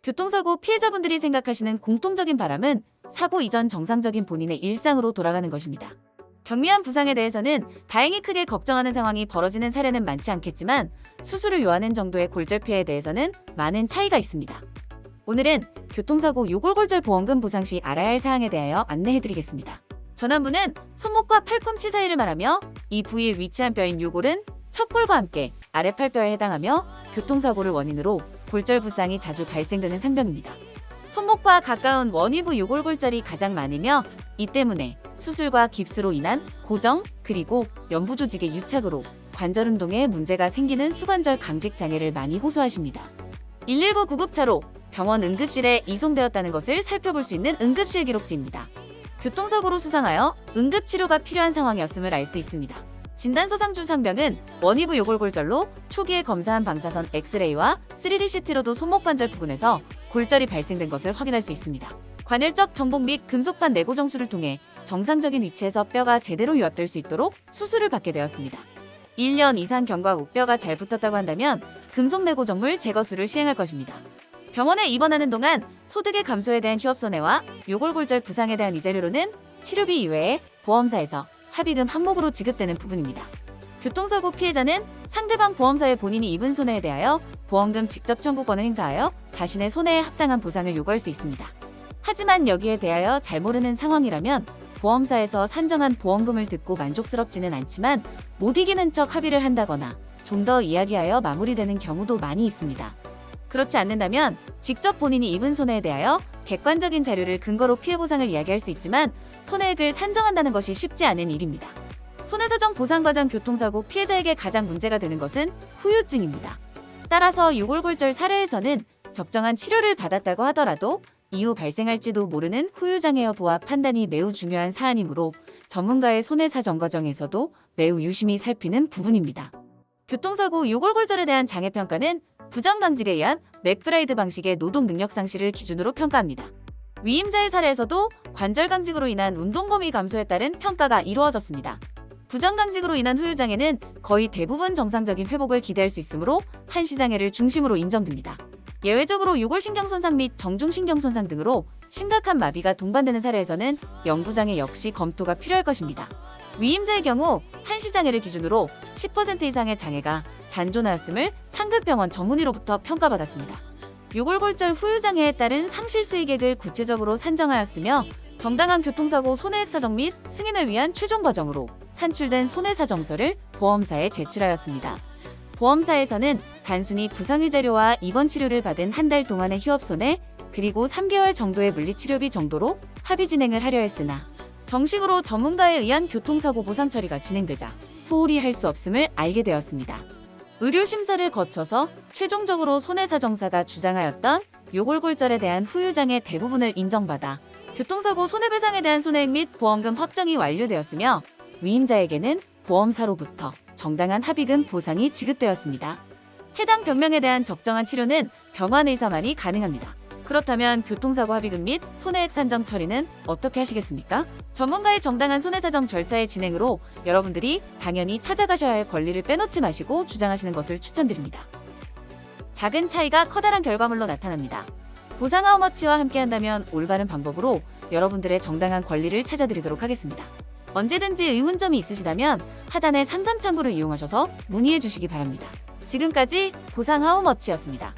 교통사고 피해자분들이 생각하시는 공통적인 바람은 사고 이전 정상적인 본인의 일상으로 돌아가는 것입니다. 경미한 부상에 대해서는 다행히 크게 걱정하는 상황이 벌어지는 사례는 많지 않겠지만 수술을 요하는 정도의 골절 피해에 대해서는 많은 차이가 있습니다. 오늘은 교통사고 요골골절 보험금 보상 시 알아야 할 사항에 대하여 안내해드리겠습니다. 전환부는 손목과 팔꿈치 사이를 말하며 이 부위에 위치한 뼈인 요골은 척골과 함께 아래팔뼈에 해당하며 교통사고를 원인으로 골절 부상이 자주 발생되는 상병입니다. 손목과 가까운 원위부 요골골절이 가장 많으며 이 때문에 수술과 깁스로 인한 고정 그리고 연부 조직의 유착으로 관절 운동에 문제가 생기는 수관절 강직 장애를 많이 호소하십니다. 119 구급차로 병원 응급실에 이송되었다는 것을 살펴볼 수 있는 응급실 기록지입니다. 교통사고로 수상하여 응급치료가 필요한 상황이었음을 알 수 있습니다. 진단서상주 상병은 원위부 요골골절로 초기에 검사한 방사선 엑스레이와 3D CT로도 손목 관절 부근에서 골절이 발생된 것을 확인할 수 있습니다. 관열적 정복 및 금속판 내고 정수를 통해 정상적인 위치에서 뼈가 제대로 유압될 수 있도록 수술을 받게 되었습니다. 1년 이상 경과 후 뼈가 잘 붙었다고 한다면 금속 내고 정물 제거술을 시행할 것입니다. 병원에 입원하는 동안 소득의 감소에 대한 휴업손해와 요골골절 부상에 대한 위자료로는 치료비 이외에 보험사에서 합의금 항목으로 지급되는 부분입니다. 교통사고 피해자는 상대방 보험사에 본인이 입은 손해에 대하여 보험금 직접 청구권을 행사하여 자신의 손해에 합당한 보상을 요구할 수 있습니다. 하지만 여기에 대하여 잘 모르는 상황이라면 보험사에서 산정한 보험금을 듣고 만족스럽지는 않지만 못 이기는 척 합의를 한다거나 좀 더 이야기하여 마무리되는 경우도 많이 있습니다. 그렇지 않는다면 직접 본인이 입은 손해에 대하여 객관적인 자료를 근거로 피해 보상을 이야기할 수 있지만 손해액을 산정한다는 것이 쉽지 않은 일입니다. 손해사정 보상 과정 교통사고 피해자에게 가장 문제가 되는 것은 후유증입니다. 따라서 요골골절 사례에서는 적정한 치료를 받았다고 하더라도 이후 발생할지도 모르는 후유장애 여부와 판단이 매우 중요한 사안이므로 전문가의 손해사정 과정에서도 매우 유심히 살피는 부분입니다. 교통사고 요골골절에 대한 장애평가는 부정강직에 의한 맥브라이드 방식의 노동 능력 상실을 기준으로 평가합니다. 위임자의 사례에서도 관절 강직으로 인한 운동 범위 감소에 따른 평가가 이루어졌습니다. 부정강직으로 인한 후유장애는 거의 대부분 정상적인 회복을 기대할 수 있으므로 한시장애를 중심으로 인정됩니다. 예외적으로 요골신경 손상 및 정중신경 손상 등으로 심각한 마비가 동반되는 사례에서는 영구장애 역시 검토가 필요할 것입니다. 위임자의 경우 한시장애를 기준으로 10% 이상의 장애가 잔존하였음을 상급병원 전문의로부터 평가받았습니다. 요골골절 후유장애에 따른 상실 수익액을 구체적으로 산정하였으며 정당한 교통사고 손해액 사정 및 승인을 위한 최종 과정으로 산출된 손해사정서를 보험사에 제출하였습니다. 보험사에서는 단순히 부상의자료와 입원 치료를 받은 한 달 동안의 휴업손해 그리고 3개월 정도의 물리치료비 정도로 합의 진행을 하려 했으나 정식으로 전문가에 의한 교통사고 보상 처리가 진행되자 소홀히 할 수 없음을 알게 되었습니다. 의료심사를 거쳐서 최종적으로 손해사정사가 주장하였던 요골골절에 대한 후유장애 대부분을 인정받아 교통사고 손해배상에 대한 손해액 및 보험금 확정이 완료되었으며 위임자에게는 보험사로부터 정당한 합의금 보상이 지급되었습니다. 해당 병명에 대한 적정한 치료는 병환의사만이 가능합니다. 그렇다면 교통사고 합의금 및 손해액 산정 처리는 어떻게 하시겠습니까? 전문가의 정당한 손해사정 절차의 진행으로 여러분들이 당연히 찾아가셔야 할 권리를 빼놓지 마시고 주장하시는 것을 추천드립니다. 작은 차이가 커다란 결과물로 나타납니다. 보상 하우머치와 함께한다면 올바른 방법으로 여러분들의 정당한 권리를 찾아드리도록 하겠습니다. 언제든지 의문점이 있으시다면 하단의 상담 창구를 이용하셔서 문의해 주시기 바랍니다. 지금까지 보상 하우머치였습니다.